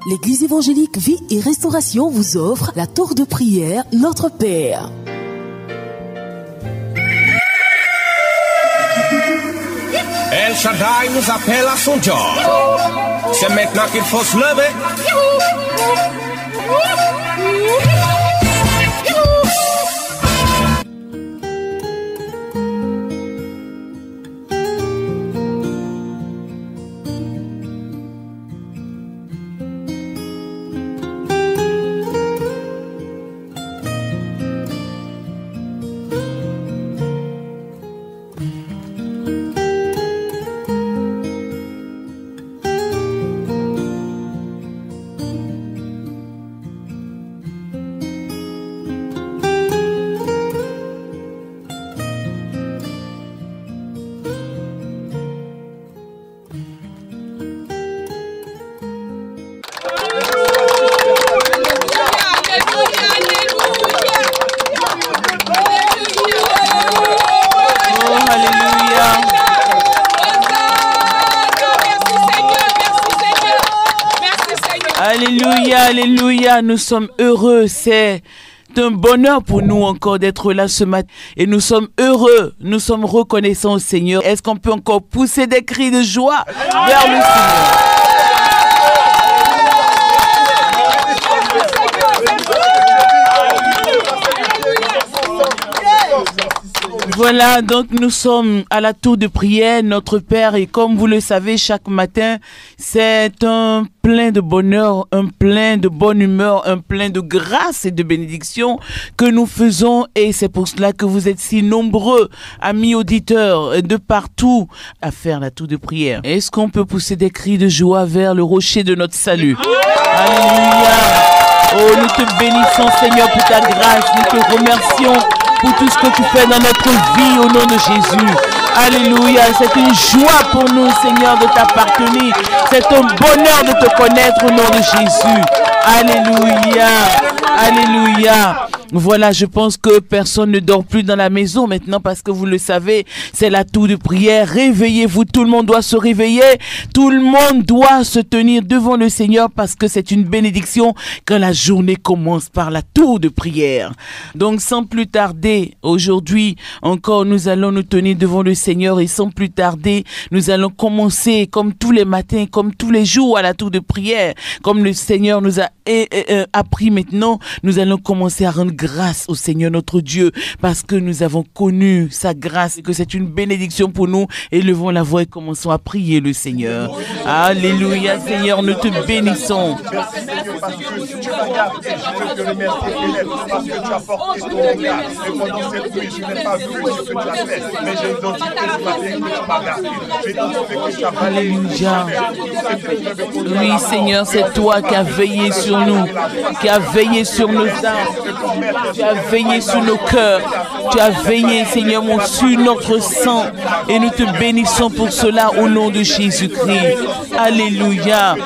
L'église évangélique Vie et Restauration vous offre la tour de prière Notre Père. El Shaddai nous appelle à son job. C'est maintenant qu'il faut se lever. Alléluia, alléluia, nous sommes heureux, c'est un bonheur pour nous encore d'être là ce matin et nous sommes heureux, nous sommes reconnaissants au Seigneur. Est-ce qu'on peut encore pousser des cris de joie vers le Seigneur? Voilà, donc nous sommes à la tour de prière, Notre Père, et comme vous le savez, chaque matin, c'est un plein de bonheur, un plein de bonne humeur, un plein de grâce et de bénédiction que nous faisons, et c'est pour cela que vous êtes si nombreux, amis auditeurs, de partout, à faire la tour de prière. Est-ce qu'on peut pousser des cris de joie vers le rocher de notre salut? Alléluia! Oh, nous te bénissons, Seigneur, pour ta grâce, nous te remercions pour tout ce que tu fais dans notre vie au nom de Jésus. Alléluia, c'est une joie pour nous, Seigneur, de t'appartenir. C'est un bonheur de te connaître au nom de Jésus. Alléluia, alléluia. Voilà, je pense que personne ne dort plus dans la maison maintenant parce que vous le savez, c'est la tour de prière. Réveillez-vous, tout le monde doit se réveiller. Tout le monde doit se tenir devant le Seigneur parce que c'est une bénédiction quand la journée commence par la tour de prière. Donc sans plus tarder, aujourd'hui encore, nous allons nous tenir devant le Seigneur et sans plus tarder, nous allons commencer comme tous les matins, comme tous les jours à la tour de prière. Comme le Seigneur nous a appris maintenant, nous allons commencer à rendre grâce au Seigneur notre Dieu parce que nous avons connu sa grâce et que c'est une bénédiction pour nous. Élevons la voix et commençons à prier le Seigneur. Alléluia, Seigneur, nous te bénissons. Alléluia. Oui, Seigneur, c'est toi qui as veillé sur nous, qui as veillé sur nos âmes. Tu as veillé sur nos cœurs. Tu as veillé, Seigneur, sur notre sang. Et nous te bénissons pour cela au nom de Jésus-Christ. Alléluia.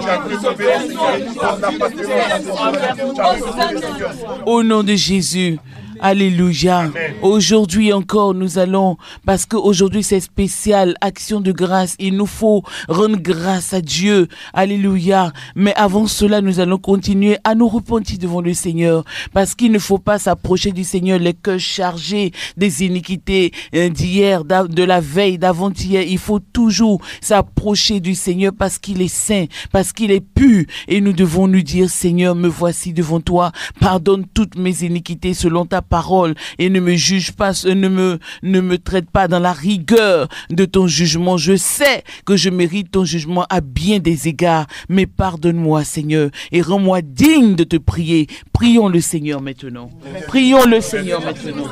Au nom de Jésus. Alléluia. Aujourd'hui encore, nous allons, parce qu'aujourd'hui c'est spécial, action de grâce. Il nous faut rendre grâce à Dieu. Alléluia. Mais avant cela, nous allons continuer à nous repentir devant le Seigneur. Parce qu'il ne faut pas s'approcher du Seigneur les cœurs chargés des iniquités d'hier, de la veille, d'avant-hier. Il faut toujours s'approcher du Seigneur parce qu'il est saint, parce qu'il est pur. Et nous devons nous dire, Seigneur, me voici devant toi. Pardonne toutes mes iniquités selon ta parole et ne me juge pas, ne me traite pas dans la rigueur de ton jugement. Je sais que je mérite ton jugement à bien des égards, mais pardonne-moi, Seigneur, et rends-moi digne de te prier. Prions le Seigneur maintenant. Prions le Seigneur maintenant.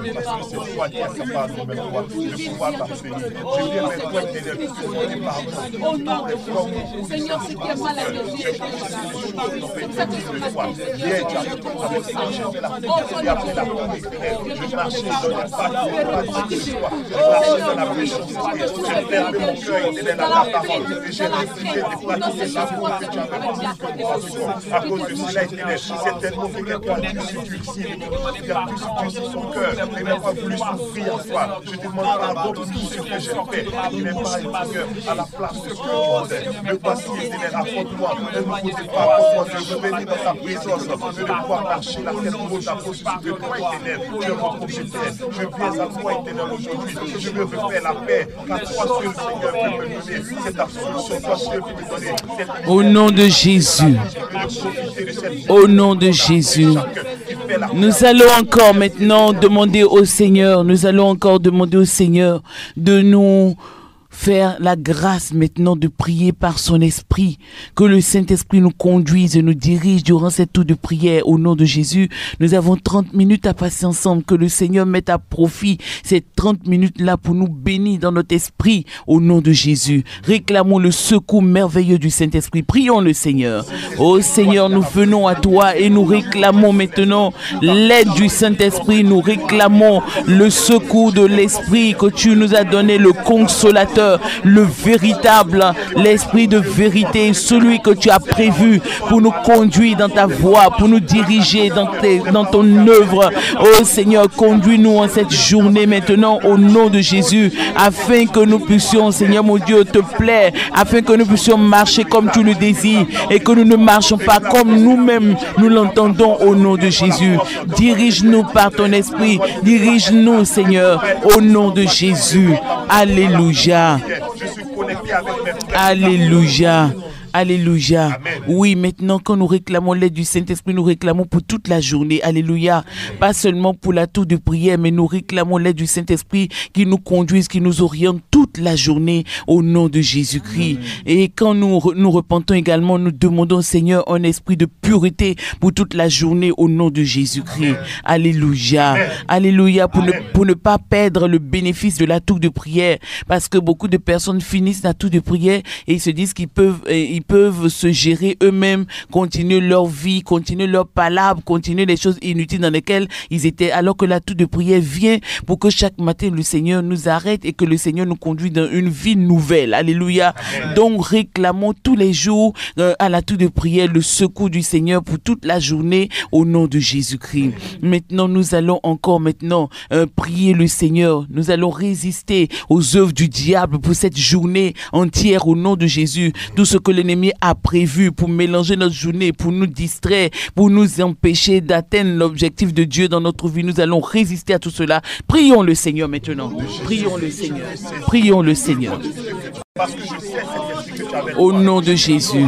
Seigneur, c'est qui a mal à Dieu. Je marchais dans les pas de foi. Je marchais dans la méchanceté. J'ai fermé mon cœur éternel à ta parole. Et j'ai refusé de pratiquer l'amour que tu avais promis pour moi. À cause de cela, éternel, certainement que quelqu'un a pu se durcir, il a pu se durcir son cœur, il n'a pas voulu souffrir en toi. Je te demande pardon pour tout ce que j'ai fait. Il n'est pas, Seigneur, à la place de ce que tu voudrais. Me voici, éternel, apporte-moi un nouveau départ. Apporte-moi de revenir dans ta présence, de pouvoir marcher la tête haute à cause de toi, éternel. Je rencontre éternel. Je viens à toi, éternel, aujourd'hui. Je veux faire la paix. Car toi seul, Seigneur, peut me donner cette absolution. Toi seul peut me donner cette... Au nom de Jésus. Au nom de Jésus. Nous allons encore maintenant demander au Seigneur, nous allons encore demander au Seigneur de nous faire la grâce maintenant de prier par son esprit, que le Saint-Esprit nous conduise et nous dirige durant cette tour de prière au nom de Jésus. Nous avons 30 minutes à passer ensemble, que le Seigneur mette à profit ces 30 minutes-là pour nous bénir dans notre esprit au nom de Jésus. Réclamons le secours merveilleux du Saint-Esprit. Prions le Seigneur. Ô Seigneur, nous venons à toi et nous réclamons maintenant l'aide du Saint-Esprit. Nous réclamons le secours de l'Esprit que tu nous as donné, le consolateur, le véritable, l'esprit de vérité, celui que tu as prévu pour nous conduire dans ta voie, pour nous diriger dans ton œuvre. Oh Seigneur, conduis-nous en cette journée maintenant au nom de Jésus, afin que nous puissions, Seigneur mon Dieu, te plaire, afin que nous puissions marcher comme tu le désires et que nous ne marchons pas comme nous-mêmes nous l'entendons au nom de Jésus. Dirige-nous par ton esprit, dirige-nous Seigneur au nom de Jésus. Alléluia. Alléluia. Alléluia. Amen. Oui, maintenant, quand nous réclamons l'aide du Saint-Esprit, nous réclamons pour toute la journée. Alléluia. Pas seulement pour la tour de prière, mais nous réclamons l'aide du Saint-Esprit qui nous conduise, qui nous oriente toute la journée au nom de Jésus-Christ. Et quand nous repentons également, nous demandons au Seigneur un esprit de pureté pour toute la journée au nom de Jésus-Christ. Alléluia. Amen. Alléluia. Pour ne pas perdre le bénéfice de la tour de prière. Parce que beaucoup de personnes finissent la tour de prière et ils se disent qu'ils peuvent se gérer eux-mêmes, continuer leur vie, continuer leur palabre, continuer les choses inutiles dans lesquelles ils étaient, alors que la tour de prière vient pour que chaque matin le Seigneur nous arrête et que le Seigneur nous conduise dans une vie nouvelle. Alléluia. Amen. Donc réclamons tous les jours à la tour de prière le secours du Seigneur pour toute la journée au nom de Jésus-Christ. Maintenant, nous allons encore prier le Seigneur. Nous allons résister aux œuvres du diable pour cette journée entière au nom de Jésus. Tout ce que l'ennemi a prévu pour mélanger notre journée, pour nous distraire, pour nous empêcher d'atteindre l'objectif de Dieu dans notre vie. Nous allons résister à tout cela. Prions le Seigneur maintenant. Prions le Seigneur. Prions le Seigneur. Au nom de Jésus.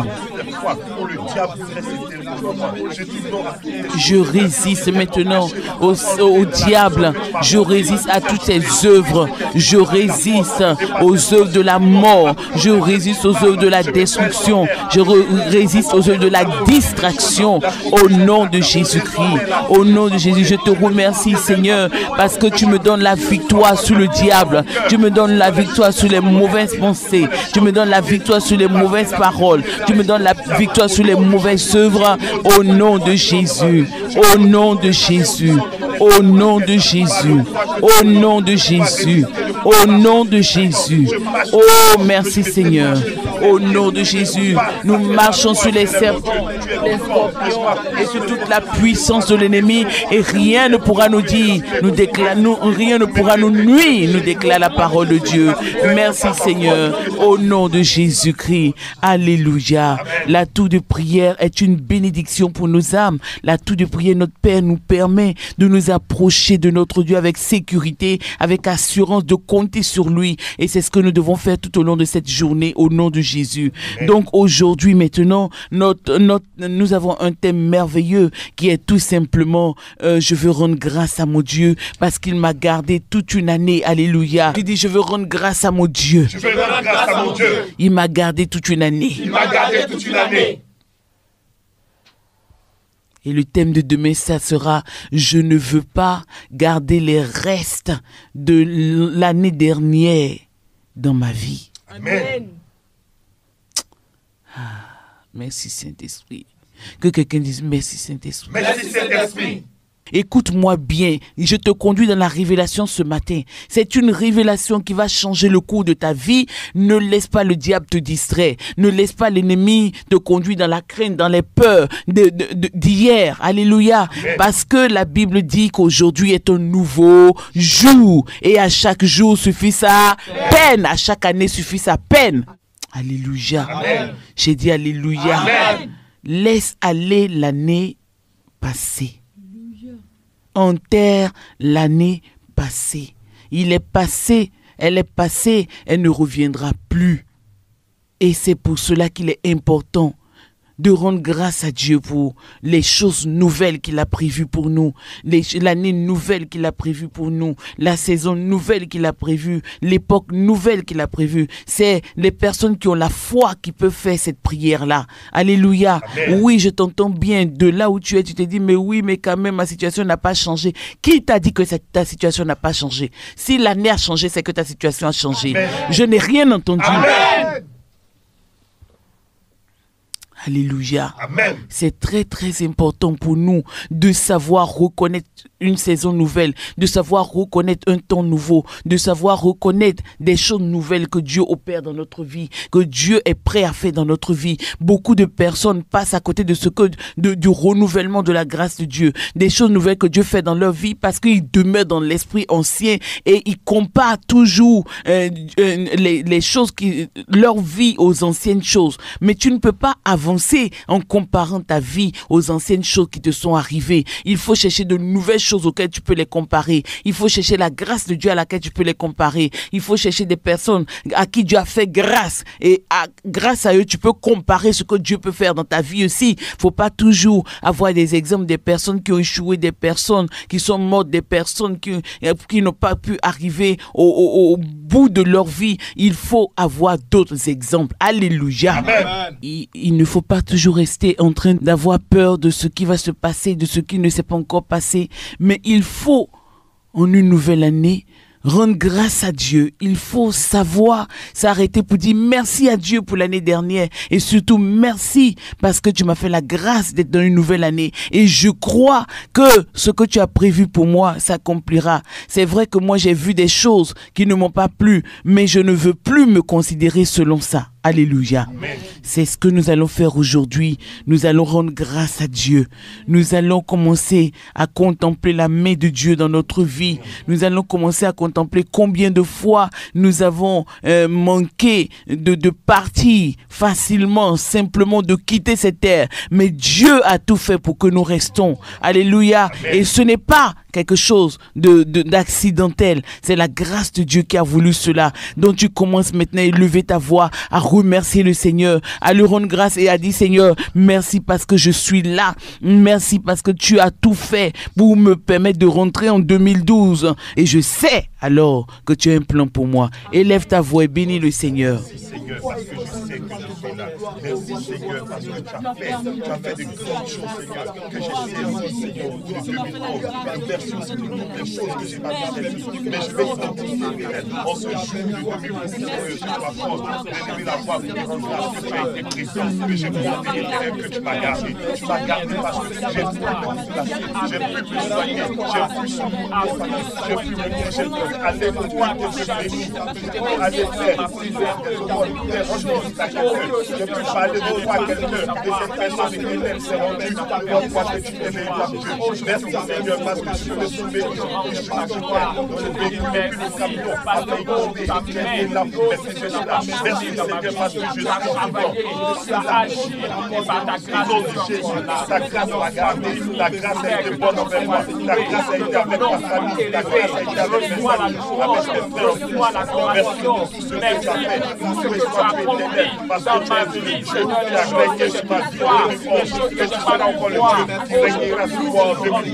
Je résiste maintenant au diable. Je résiste à toutes ses œuvres. Je résiste aux œuvres de la mort. Je résiste aux œuvres de la destruction. Je résiste aux œuvres de la distraction. Au nom de Jésus-Christ. Au nom de Jésus, je te remercie, Seigneur, parce que tu me donnes la victoire sur le diable. Tu me donnes la victoire sur les mauvaises pensées. Tu me donnes la victoire sur les mauvaises paroles. Tu me donnes la victoire sur les mauvaises œuvres. Au nom de Jésus. Au nom de Jésus. Au nom de Jésus. Au nom de Jésus. Au nom de Jésus. Oh, merci Seigneur. Au nom de Jésus, nous marchons sur les serpents, les scorpions et sur toute la puissance de l'ennemi et rien ne pourra nous dire, rien ne pourra nous nuire, nous déclare la parole de Dieu. Merci Seigneur. Au nom de Jésus-Christ. Alléluia. La tour de prière est une bénédiction pour nos âmes. La tour de prière, notre Père nous permet de nous approcher de notre Dieu avec sécurité, avec assurance de compter sur lui. Et c'est ce que nous devons faire tout au long de cette journée au nom de Jésus. Donc aujourd'hui, maintenant, nous avons un thème merveilleux qui est tout simplement je veux rendre grâce à mon Dieu parce qu'il m'a gardé toute une année. Alléluia. Il dit je veux rendre grâce à mon Dieu. Je veux rendre grâce à mon Dieu. Il m'a gardé toute une année. Il m'a gardé toute une année. Et le thème de demain, ça sera « Je ne veux pas garder les restes de l'année dernière dans ma vie. » Amen. Merci Saint-Esprit. Que quelqu'un dise merci Saint-Esprit. Merci Saint-Esprit. Écoute-moi bien, je te conduis dans la révélation ce matin. C'est une révélation qui va changer le cours de ta vie. Ne laisse pas le diable te distraire. Ne laisse pas l'ennemi te conduire dans la crainte, dans les peurs d'hier. Alléluia. Parce que la Bible dit qu'aujourd'hui est un nouveau jour. Et à chaque jour suffit sa peine. À chaque année suffit sa peine. Alléluia. Amen. J'ai dit alléluia. Amen. Laisse aller l'année passée. Enterre l'année passée. Il est passé, elle est passée, elle ne reviendra plus. Et c'est pour cela qu'il est important de rendre grâce à Dieu pour les choses nouvelles qu'il a prévues pour nous, l'année nouvelle qu'il a prévue pour nous, la saison nouvelle qu'il a prévue, l'époque nouvelle qu'il a prévue. C'est les personnes qui ont la foi qui peuvent faire cette prière-là. Alléluia. Amen. Oui, je t'entends bien. De là où tu es, tu te dis, mais oui, mais quand même, ma situation n'a pas changé. Qui t'a dit que ta situation n'a pas changé? Si l'année a changé, c'est que ta situation a changé. Amen. Je n'ai rien entendu. Amen. Alléluia. Amen. C'est très très important pour nous de savoir reconnaître une saison nouvelle, de savoir reconnaître un temps nouveau, de savoir reconnaître des choses nouvelles que Dieu opère dans notre vie, que Dieu est prêt à faire dans notre vie. Beaucoup de personnes passent à côté de ce que du renouvellement de la grâce de Dieu, des choses nouvelles que Dieu fait dans leur vie parce qu'ils demeurent dans l'esprit ancien et ils comparent toujours les choses leur vie aux anciennes choses. Mais tu ne peux pas avancer en comparant ta vie aux anciennes choses qui te sont arrivées. Il faut chercher de nouvelles choses auxquelles tu peux les comparer. Il faut chercher la grâce de Dieu à laquelle tu peux les comparer. Il faut chercher des personnes à qui Dieu a fait grâce et grâce à eux tu peux comparer ce que Dieu peut faire dans ta vie aussi. Faut pas toujours avoir des exemples des personnes qui ont échoué, des personnes qui sont mortes, des personnes qui n'ont pas pu arriver au bout de leur vie. Il faut avoir d'autres exemples. Alléluia. Amen. Il ne faut pas toujours rester en train d'avoir peur de ce qui va se passer, de ce qui ne s'est pas encore passé. Mais il faut, en une nouvelle année, rendre grâce à Dieu. Il faut savoir s'arrêter pour dire merci à Dieu pour l'année dernière. Et surtout, merci parce que tu m'as fait la grâce d'être dans une nouvelle année. Et je crois que ce que tu as prévu pour moi s'accomplira. C'est vrai que moi, j'ai vu des choses qui ne m'ont pas plu, mais je ne veux plus me considérer selon ça. Alléluia. Amen. C'est ce que nous allons faire aujourd'hui. Nous allons rendre grâce à Dieu. Nous allons commencer à contempler la main de Dieu dans notre vie. Nous allons commencer à contempler combien de fois nous avons manqué de partir facilement, simplement de quitter cette terre. Mais Dieu a tout fait pour que nous restons. Alléluia. Amen. Et ce n'est pas quelque chose d'accidentel. C'est la grâce de Dieu qui a voulu cela. Donc tu commences maintenant à élever ta voix, à remercier le Seigneur, à lui rendre grâce et à dire Seigneur, merci parce que je suis là. Merci parce que tu as tout fait pour me permettre de rentrer en 2012. Et je sais alors que tu as un plan pour moi. Élève ta voix et bénis le Seigneur. Merci Seigneur parce que je sais que je suis là. Merci Seigneur parce que tu as fait de grandes choses Seigneur que j'ai saisies Seigneur au 2011. Merci aussi de toutes les choses que j'ai pas saisies. Mais je vais identifier en ce jour de 2012 que je dois prendre. D'élever la voix pour rendre grâce que tu as été présent, que j'ai monté et que tu m'as gardé. Tu m'as gardé parce que j'ai pu me placer, j'ai pu me soigner, j'ai pu supporter, j'ai pu me dire, j'ai pu aller au droit de ce pays, aller faire des choses à quelqu'un, j'ai pu parler de toi à quelqu'un, et cette personne elle s'est rendue pour voir que tu es véritable Dieu. Merci Seigneur parce que je me suis béni, je suis à toi, je véhicule plus de camion, avec tu es là pour mettre ces choses-là. Merci Seigneur parce que je suis ta grâce m'a gardé, ta grâce a été bonne envers moi, ta grâce a été avec ma famille, ta grâce a été avec mes amis, avec mes frères. Merci pour tout ce que tu as fait, pour ce que tu as éternel, parce que tu es venu, Dieu qui a régné sur ma vie, et tu seras encore le Dieu qui régnera sur moi en 2012.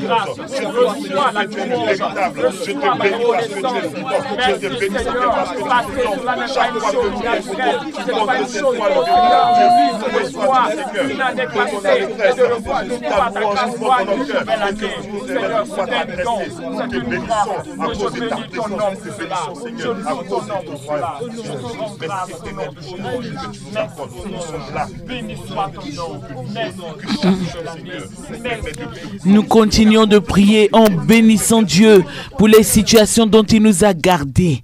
Je te dis que tu es le véritable, je te bénis parce que tu es vivant, je te bénis Seigneur parce que tu es vivant, chaque fois que tu es vivant, tu montres cette fois le véritable Dieu, où soit tu Seigneur, pour ton allégresse, ta louange pour ton cœur, et que nous élèves soient adressés, nous te bénissons à cause de ta présence, nous te bénissons Seigneur, à cause de ton royaume. Merci Seigneur pour tout ce que tu nous accordes. sont là. Béni soit ton nom. Merci. Nous continuons de prier en bénissant Dieu pour les situations dont il nous a gardés.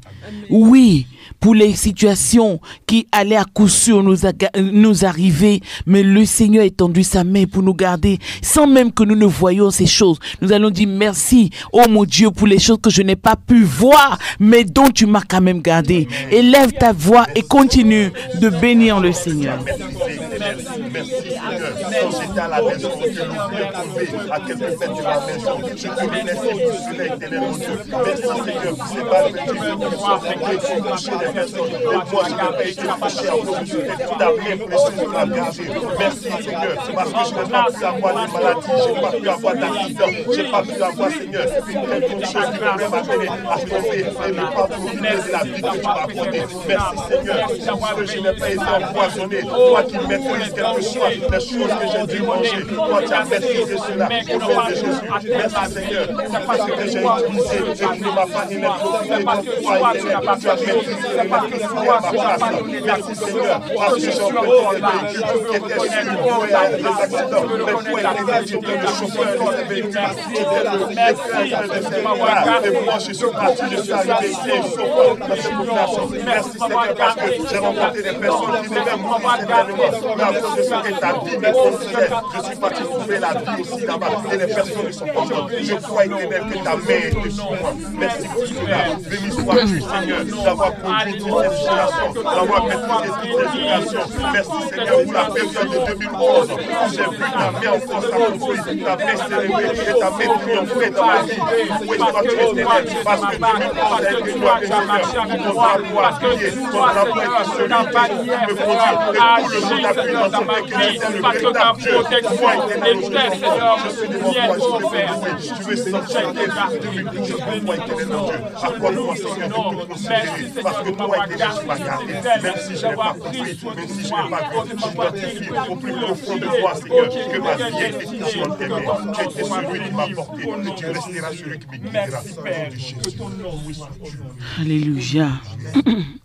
Oui, pour les situations qui allaient à coup sûr nous arriver, mais le Seigneur a étendu sa main pour nous garder, sans même que nous ne voyions ces choses. Nous allons dire merci, oh mon Dieu, pour les choses que je n'ai pas pu voir, mais dont tu m'as quand même gardé. Élève ta voix et continue de bénir le Seigneur. Merci Seigneur. Quand j'étais à la maison, que nous pouvions tomber à quelques mètres de la maison, je te remercie pour cela, éternel mon Dieu. Merci Seigneur pour ces balles de Dieu qui sont arrivées pour toucher les personnes. Et moi, je n'ai pas été touché à cause de ta main précieuse de la garder. Merci Seigneur, parce que je n'ai pas pu avoir des maladies, je n'ai pas pu avoir d'accident, je n'ai pas pu avoir, Seigneur, une quelconque chose qui pourrait m'amener à tomber et ne pas profiter de la vie que tu m'as accordée. Merci Seigneur, parce que je n'ai pas été empoisonné. Toi qui maîtrises quelque chose, les choses que j'ai dû manger, toi tu as maîtrisé cela au nom de Jésus. Merci Seigneur, parce que j'ai utilisé et tu ne m'as pas électrocuté, toi tu as maîtrisé les électricités à ma place. Merci Seigneur, parce que j'ai emprunté des véhicules qui étaient sûrs et à des accidents, mais toi tu étais le chauffeur de ces véhicules, tu étais le maître de ces véhicules, et moi je suis parti, je suis arrivé ici et sauf dans cette population. Merci Seigneur, parce que j'ai rencontré des personnes qui ne m'aiment pas certainement, mais à cause de ce que ta vie me considère, je suis parti trouver la vie aussi là-bas, et les personnes ne sont pas mortes. Je crois éternel que ta main est sur moi. Merci pour cela. Béni sois-tu Seigneur, d'avoir conduit toute cette situation, d'avoir maîtrisé toute cette situation. Merci Seigneur pour la période de 2011 où j'ai vu ta main en force accomplie, ta main s'élever et ta main triompher dans ma vie. Oui, toi tu es éternel, parce que 2011 a été toi, Seigneur, ton drapeau a brillé, ton drapeau est celui qui me conduit, et tout le monde a pu mentionner que j'étais le véritable Dieu. Moi, éternel, je suis devant toi, je veux louer, je veux sentir tes vies depuis que je vois, éternel mon Dieu. Accorde-moi, Seigneur, de te considérer, parce que toi, éternel, tu m'as gardé. Même si je n'ai pas compris, même si je n'ai pas vu, j'identifie au plus profond de toi, Seigneur, que ma vie a été touchante aimée. Tu étais celui qui m'a porté, et tu resteras celui qui me guidera. Au nom de Jésus. Alléluia.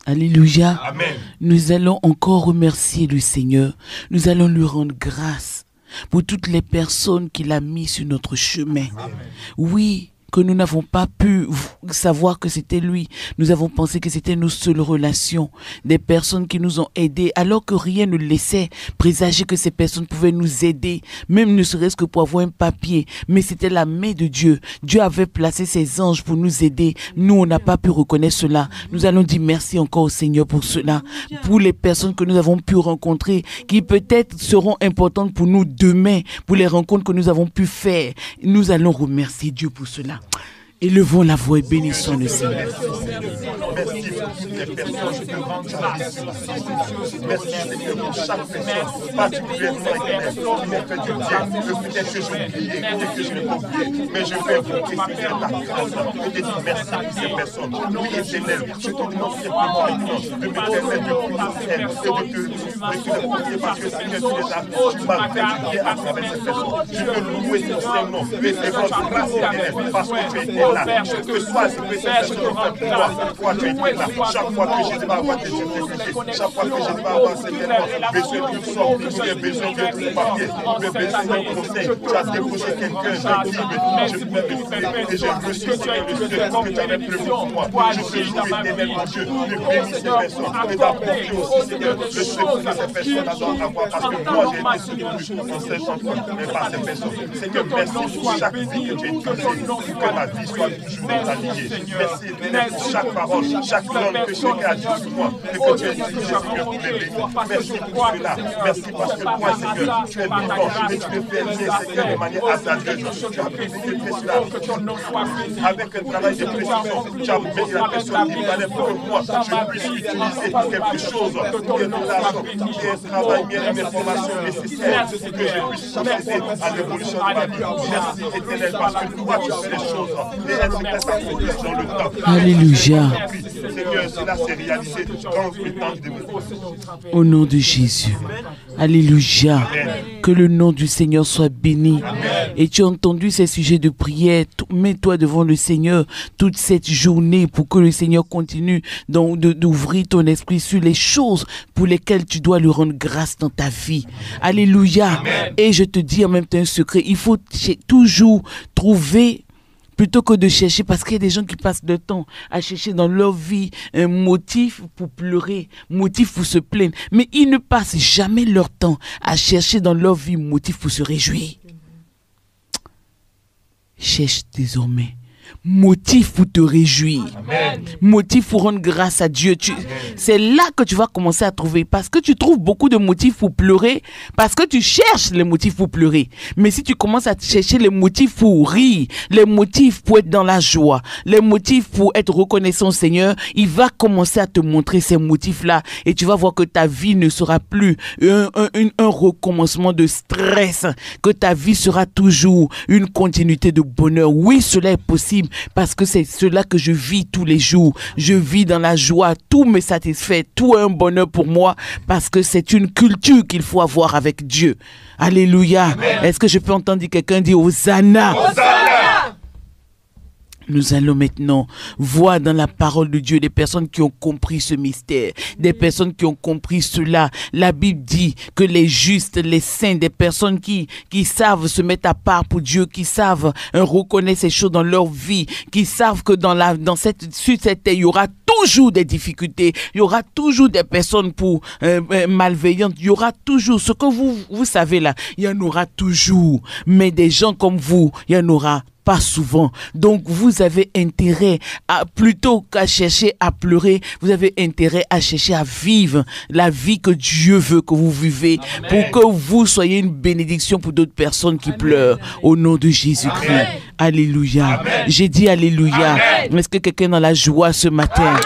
Alléluia. Amen. Nous allons encore remercier le Seigneur. Nous allons lui rendre grâce pour toutes les personnes qu'il a mis sur notre chemin. Amen. Oui, que nous n'avons pas pu savoir que c'était lui. Nous avons pensé que c'était nos seules relations. Des personnes qui nous ont aidés, alors que rien ne laissait présager que ces personnes pouvaient nous aider, même ne serait-ce que pour avoir un papier. Mais c'était la main de Dieu. Dieu avait placé ses anges pour nous aider. Nous, on n'a pas pu reconnaître cela. Nous allons dire merci encore au Seigneur pour cela. Pour les personnes que nous avons pu rencontrer, qui peut-être seront importantes pour nous demain, pour les rencontres que nous avons pu faire. Nous allons remercier Dieu pour cela. Élevons la voix et bénissons le Seigneur. Merci pour toutes les personnes que tu as visitées. Merci Seigneur pour chaque personne, particulièrement qui m'a fait du bien. Peut-être que j'ai oublié, peut-être que je n'ai pas oublié, mais je vais invoquer Seigneur ta grâce. Je te dis merci pour ces personnes. Oui, éternel, je te demande simplement maintenant de me permettre de prier elles et de te les prier parce que Seigneur, tu m'as fait du bien à travers ces personnes. Je veux louer ton Saint-Nom et te rendre grâce éternelle parce que tu étais là. Que soit ce que ces personnes ont fait pour moi, toi tu étais là. Chaque fois que je n'ai pas avoir des difficultés, chaque fois que je n'ai pas avoir certainement besoin d'une sorte, ou bien besoin d'un papier, ou bien besoin d'un conseil, tu as débouché quelqu'un de qui je pouvais me fier et j'ai reçu le Seigneur que tu avais prévu pour moi. Je te loue éternel mon Dieu, de bénir ces personnes et d'apporter aussi Seigneur le secours que ces personnes doivent avoir parce que moi j'ai été secouru en 50 ans, mais par ces personnes. Seigneur, merci pour chaque vie que tu as utilisée, que ma vie soit toujours alignée. Merci éternel pour chaque parole, chaque langue que chacun a dit sur moi et que tu as utilisé Seigneur pour les bénir. Merci pour cela. Merci parce que toi Seigneur, tu es vivant et tu me fais bien Seigneur de manière hasardeuse. Tu as fait cela avec un travail de précision. Tu as mis la personne qui fallait pour que moi je puisse utiliser quelque chose qui est de l'argent, qui est un travail bien une information nécessaire pour que je puisse procéder à l'évolution de ma vie. Merci éternel parce que toi tu sais les choses et elles se passent dans le temps. Alléluia. Seigneur, cela s'est réalisé dans le temps de vous. Au nom de Jésus. Alléluia. Que le nom du Seigneur soit béni. Amen. Et tu as entendu ces sujets de prière. Mets-toi devant le Seigneur toute cette journée pour que le Seigneur continue d'ouvrir ton esprit sur les choses pour lesquelles tu dois lui rendre grâce dans ta vie. Alléluia. Amen. Et je te dis en même temps un secret, il faut toujours trouver, plutôt que de chercher, parce qu'il y a des gens qui passent le temps à chercher dans leur vie un motif pour pleurer, motif pour se plaindre, mais ils ne passent jamais leur temps à chercher dans leur vie motif pour se réjouir. Cherche désormais motif pour te réjouir. Amen. Motif pour rendre grâce à Dieu. C'est là que tu vas commencer à trouver, parce que tu trouves beaucoup de motifs pour pleurer, parce que tu cherches les motifs pour pleurer. Mais si tu commences à chercher les motifs pour rire, les motifs pour être dans la joie, les motifs pour être reconnaissant au Seigneur, il va commencer à te montrer ces motifs-là et tu vas voir que ta vie ne sera plus un recommencement de stress, que ta vie sera toujours une continuité de bonheur. Oui, cela est possible, parce que c'est cela que je vis tous les jours. Je vis dans la joie, tout me satisfait, tout est un bonheur pour moi, parce que c'est une culture qu'il faut avoir avec Dieu. Alléluia. Est-ce que je peux entendre quelqu'un dire Hosanna? Hosanna! Nous allons maintenant voir dans la parole de Dieu des personnes qui ont compris ce mystère, des personnes qui ont compris cela. La Bible dit que les justes, les saints, des personnes qui savent se mettre à part pour Dieu, qui savent reconnaître ces choses dans leur vie, qui savent que sur cette terre, il y aura toujours des difficultés, il y aura toujours des personnes malveillantes, il y aura toujours, ce que vous savez là, il y en aura toujours, mais des gens comme vous, il y en aura pas souvent. Donc vous avez intérêt plutôt qu'à chercher à pleurer, vous avez intérêt à chercher à vivre la vie que Dieu veut que vous vivez. Amen. Pour que vous soyez une bénédiction pour d'autres personnes qui pleurent. Au nom de Jésus-Christ. Alléluia. Amen. J'ai dit alléluia. Est-ce que quelqu'un est dans la joie ce matin?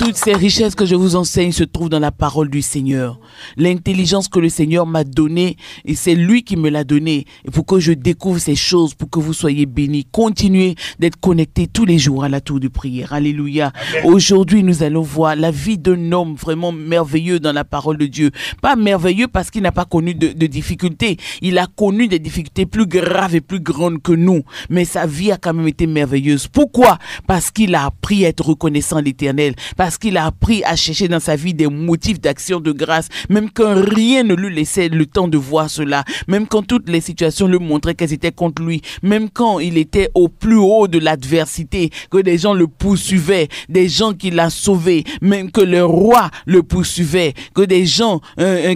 Toutes ces richesses que je vous enseigne se trouvent dans la parole du Seigneur. L'intelligence que le Seigneur m'a donnée, et c'est lui qui me l'a donnée, et pour que je découvre ces choses, pour que vous soyez bénis. Continuez d'être connectés tous les jours à la tour de prière. Alléluia. Aujourd'hui, nous allons voir la vie d'un homme vraiment merveilleux dans la parole de Dieu. Pas merveilleux parce qu'il n'a pas connu de difficultés. Il a connu des difficultés plus graves et plus grandes que nous. Mais sa vie a quand même été merveilleuse. Pourquoi? Parce qu'il a appris à être reconnaissant à l'Éternel. Parce qu'il a appris à chercher dans sa vie des motifs d'action de grâce, même quand rien ne lui laissait le temps de voir cela, même quand toutes les situations lui montraient qu'elles étaient contre lui, même quand il était au plus haut de l'adversité, que des gens le poursuivaient, des gens qui l'ont sauvé, même que le roi le poursuivait, que des gens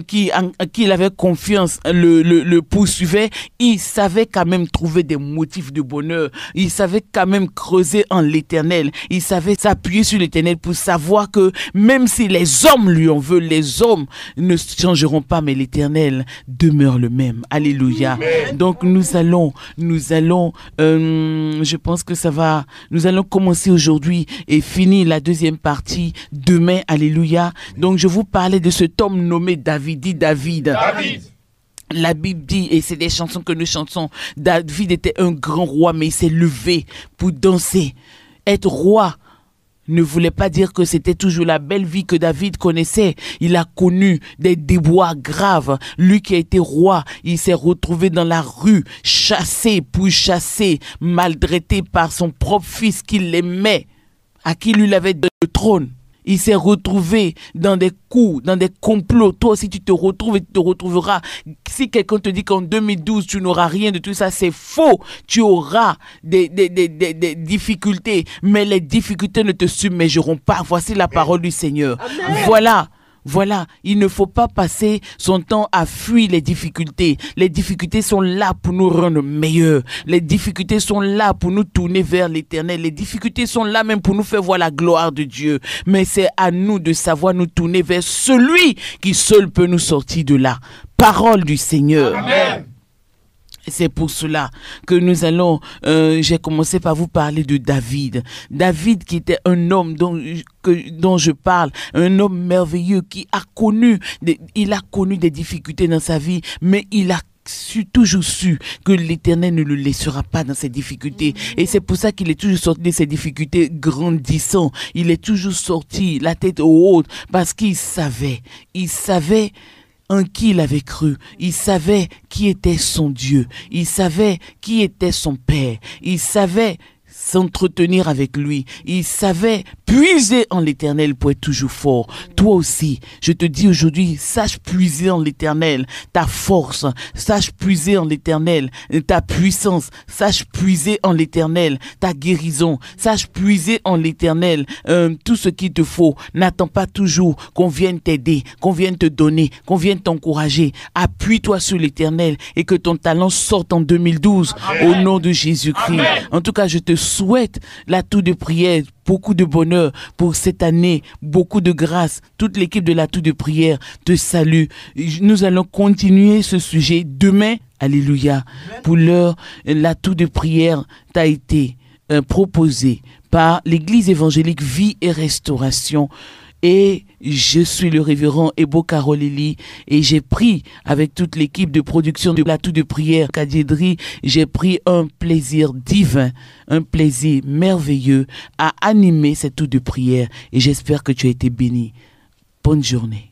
qui il avait confiance le poursuivaient, il savait quand même trouver des motifs de bonheur, il savait quand même creuser en l'Éternel, il savait s'appuyer sur l'Éternel pour savoir que même si les hommes lui en veulent, les hommes ne changeront pas, mais l'Éternel demeure le même. Alléluia. Amen. Donc nous allons, je pense que ça va, nous allons commencer aujourd'hui et finir la deuxième partie demain. Alléluia. Donc je vous parlais de cet homme nommé David. Dit David. La Bible dit, et c'est des chansons que nous chantons, David était un grand roi, mais il s'est levé pour danser. Être roi ne voulait pas dire que c'était toujours la belle vie que David connaissait. Il a connu des déboires graves. Lui qui a été roi, il s'est retrouvé dans la rue, chassé, maltraité par son propre fils qu'il aimait, à qui lui avait donné le trône. Il s'est retrouvé dans des coups, dans des complots. Toi aussi, tu te retrouves et tu te retrouveras. Si quelqu'un te dit qu'en 2012, tu n'auras rien de tout ça, c'est faux. Tu auras des difficultés, mais les difficultés ne te submergeront pas. Voici la parole du Seigneur. Amen. Voilà, il ne faut pas passer son temps à fuir les difficultés. Les difficultés sont là pour nous rendre meilleurs. Les difficultés sont là pour nous tourner vers l'Éternel. Les difficultés sont là même pour nous faire voir la gloire de Dieu. Mais c'est à nous de savoir nous tourner vers celui qui seul peut nous sortir de là. Parole du Seigneur. Amen. C'est pour cela que nous allons, j'ai commencé par vous parler de David. David qui était un homme dont je parle, un homme merveilleux qui a connu des difficultés dans sa vie, mais il a toujours su que l'Éternel ne le laissera pas dans ses difficultés. Et c'est pour ça qu'il est toujours sorti de ses difficultés grandissant. Il est toujours sorti la tête haute parce qu'il savait en qui il avait cru. Il savait qui était son Dieu. Il savait qui était son Père. Il savait s'entretenir avec lui. Il savait puiser en l'Éternel pour être toujours fort. Toi aussi, je te dis aujourd'hui, sache puiser en l'Éternel ta force, sache puiser en l'Éternel ta puissance, sache puiser en l'Éternel ta guérison, sache puiser en l'Éternel tout ce qu'il te faut. N'attends pas toujours qu'on vienne t'aider, qu'on vienne te donner, qu'on vienne t'encourager. Appuie-toi sur l'Éternel et que ton talent sorte en 2012. Amen. Au nom de Jésus-Christ. En tout cas, je te souhaite l'atout de prière, beaucoup de bonheur pour cette année, beaucoup de grâce. Toute l'équipe de l'atout de prière te salue. Nous allons continuer ce sujet demain. Alléluia. Pour l'heure, l'atout de prière t'a été proposé par l'Église évangélique Vie et Restauration. Et je suis le révérend Ebo Karoleli et j'ai pris avec toute l'équipe de production de l'atout de prière Kadiedri, j'ai pris un plaisir divin, un plaisir merveilleux à animer cette atout de prière et j'espère que tu as été béni. Bonne journée.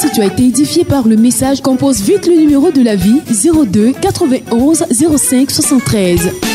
Si tu as été édifié par le message, compose vite le numéro de la vie 02 91 05 73.